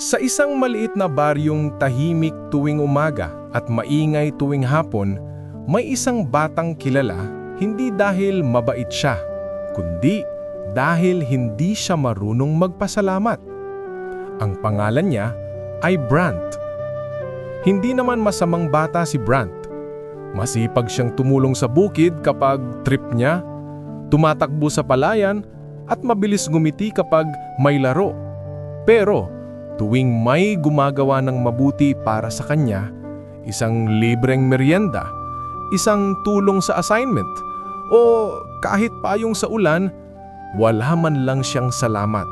Sa isang maliit na baryong tahimik tuwing umaga at maingay tuwing hapon, may isang batang kilala hindi dahil mabait siya, kundi dahil hindi siya marunong magpasalamat. Ang pangalan niya ay Brant. Hindi naman masamang bata si Brant. Masipag siyang tumulong sa bukid kapag trip niya, tumatakbo sa palayan at mabilis ngumiti kapag may laro. Pero tuwing may gumagawa ng mabuti para sa kanya, isang libreng merienda, isang tulong sa assignment, o kahit payong sa ulan, wala man lang siyang salamat.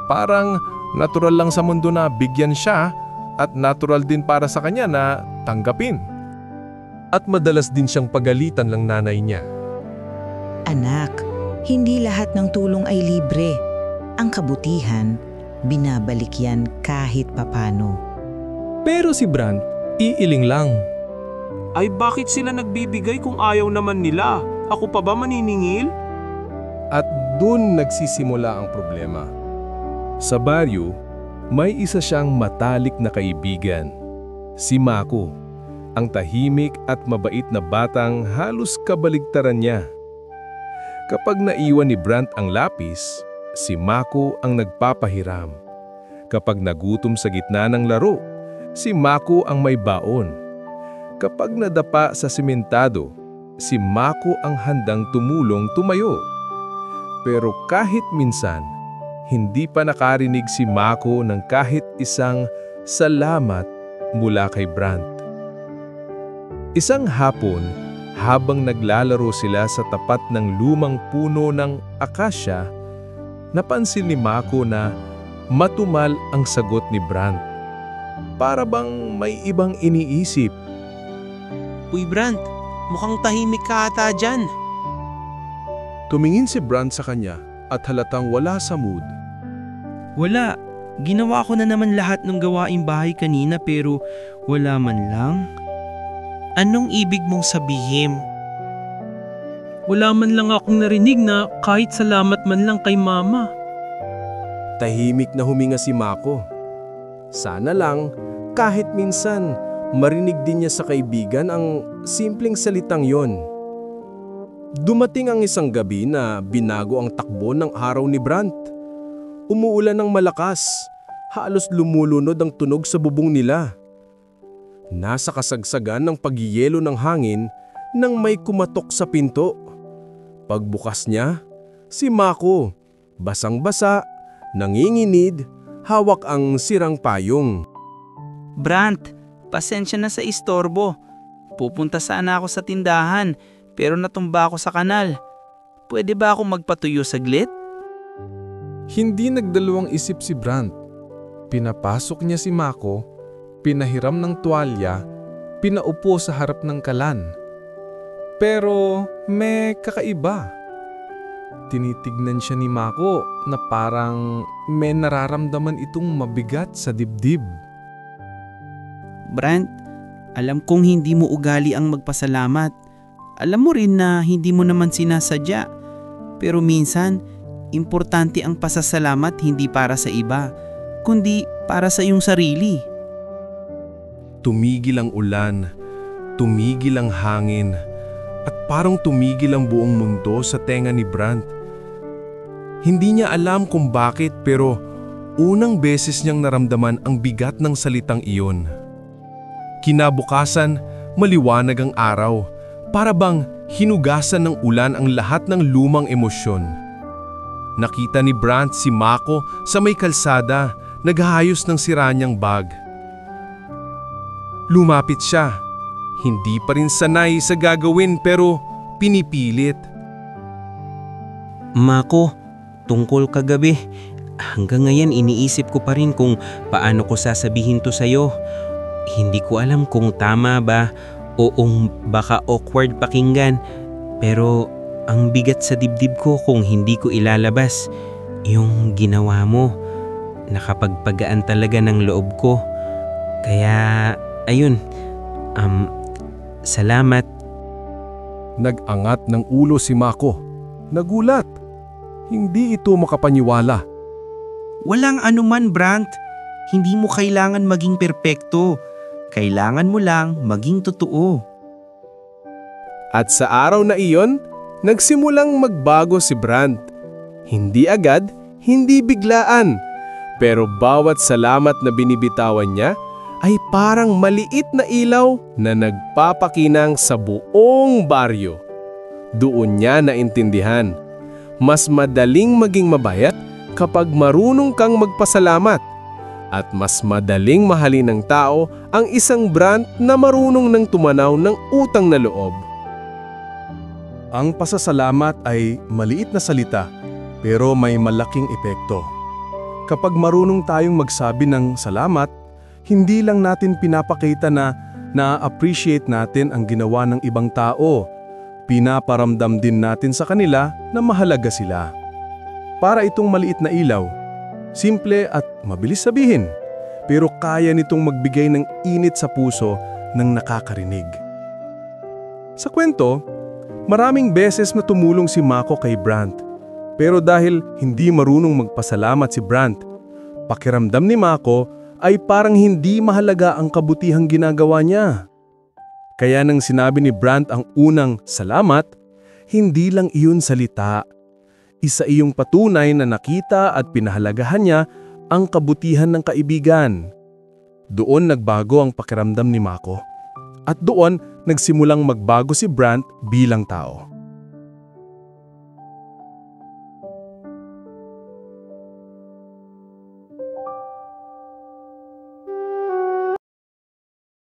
Parang natural lang sa mundo na bigyan siya at natural din para sa kanya na tanggapin. At madalas din siyang pagalitan ng nanay niya. Anak, hindi lahat ng tulong ay libre. Ang kabutihan, binabalik yan kahit papano. Pero si Brant, iiling lang. Ay bakit sila nagbibigay kung ayaw naman nila? Ako pa ba maniningil? At dun nagsisimula ang problema. Sa baryo, may isa siyang matalik na kaibigan, si Mako, ang tahimik at mabait na batang halos kabaligtaran niya. Kapag naiwan ni Brant ang lapis, si Mako ang nagpapahiram. Kapag nagutom sa gitna ng laro, si Mako ang may baon. Kapag nadapa sa simentado, si Mako ang handang tumulong tumayo. Pero kahit minsan, hindi pa nakarinig si Mako ng kahit isang salamat mula kay Brant. Isang hapon, habang naglalaro sila sa tapat ng lumang puno ng akasya, napansin ni Mako na matumal ang sagot ni Brant. Para bang may ibang iniisip. Uy Brant, mukhang tahimik ka ata dyan. Tumingin si Brant sa kanya at halatang wala sa mood. Wala. Ginawa ko na naman lahat ng gawaing bahay kanina pero wala man lang. Anong ibig mong sabihin? Wala man lang akong narinig na kahit salamat man lang kay mama. Tahimik na huminga si Mako. Sana lang, kahit minsan, marinig din niya sa kaibigan ang simpleng salitang yon. Dumating ang isang gabi na binago ang takbo ng araw ni Brant. Umuulan ng malakas, halos lumulunod ang tunog sa bubong nila. Nasa kasagsagan ng pagyiyelo ng hangin nang may kumatok sa pinto. Pagbukas niya, si Mako, basang-basa, nanginginid, hawak ang sirang payong. Brant, pasensya na sa istorbo. Pupunta sana ako sa tindahan pero natumba ako sa kanal. Pwede ba ako magpatuyo saglit? Hindi nagdalawang isip si Brant. Pinapasok niya si Mako, pinahiram ng tuwalya, pinaupo sa harap ng kalan. Pero may kakaiba. Tinitignan siya ni Mako na parang may nararamdaman itong mabigat sa dibdib. Brant, alam kong hindi mo ugali ang magpasalamat. Alam mo rin na hindi mo naman sinasadya. Pero minsan, importante ang pasasalamat hindi para sa iba, kundi para sa iyong sarili. Tumigil ang ulan, tumigil ang hangin, at parang tumigil ang buong mundo sa tenga ni Brant. Hindi niya alam kung bakit pero unang beses niyang naramdaman ang bigat ng salitang iyon. Kinabukasan, maliwanag ang araw, para bang hinugasan ng ulan ang lahat ng lumang emosyon. Nakita ni Brant si Mako sa may kalsada, naghahayos ng sira niyang bag. Lumapit siya. Hindi pa rin sanay sa gagawin pero pinipilit. Mako, tungkol kagabi. Hanggang ngayon iniisip ko pa rin kung paano ko sasabihin to sa'yo. Hindi ko alam kung tama ba o baka awkward pakinggan. Pero ang bigat sa dibdib ko kung hindi ko ilalabas. Yung ginawa mo, nakapagpagaan talaga ng loob ko. Kaya, ayun, salamat. Nag-angat ng ulo si Mako. Nagulat. Hindi ito makapaniwala. Walang anuman Brant. Hindi mo kailangan maging perpekto. Kailangan mo lang maging totoo. At sa araw na iyon, nagsimulang magbago si Brandt. Hindi agad, hindi biglaan. Pero bawat salamat na binibitawan niya ay parang maliit na ilaw na nagpapakinang sa buong baryo. Doon niya naintindihan. Mas madaling maging mabayat kapag marunong kang magpasalamat. At mas madaling mahalin ng tao ang isang Brandt na marunong nang tumanaw ng utang na loob. Ang pasasalamat ay maliit na salita, pero may malaking epekto. Kapag marunong tayong magsabi ng salamat, hindi lang natin pinapakita na na-appreciate natin ang ginawa ng ibang tao. Pinaparamdam din natin sa kanila na mahalaga sila. Para itong maliit na ilaw, simple at mabilis sabihin, pero kaya nitong magbigay ng init sa puso ng nakakarinig. Sa kwento, maraming beses na tumulong si Mako kay Brandt. Pero dahil hindi marunong magpasalamat si Brandt, pakiramdam ni Mako ay parang hindi mahalaga ang kabutihang ginagawa niya. Kaya nang sinabi ni Brandt ang unang salamat, hindi lang iyon salita. Isa iyong patunay na nakita at pinahalagahan niya ang kabutihan ng kaibigan. Doon nagbago ang pakiramdam ni Mako. At doon nagsimulang magbago si Brandt bilang tao.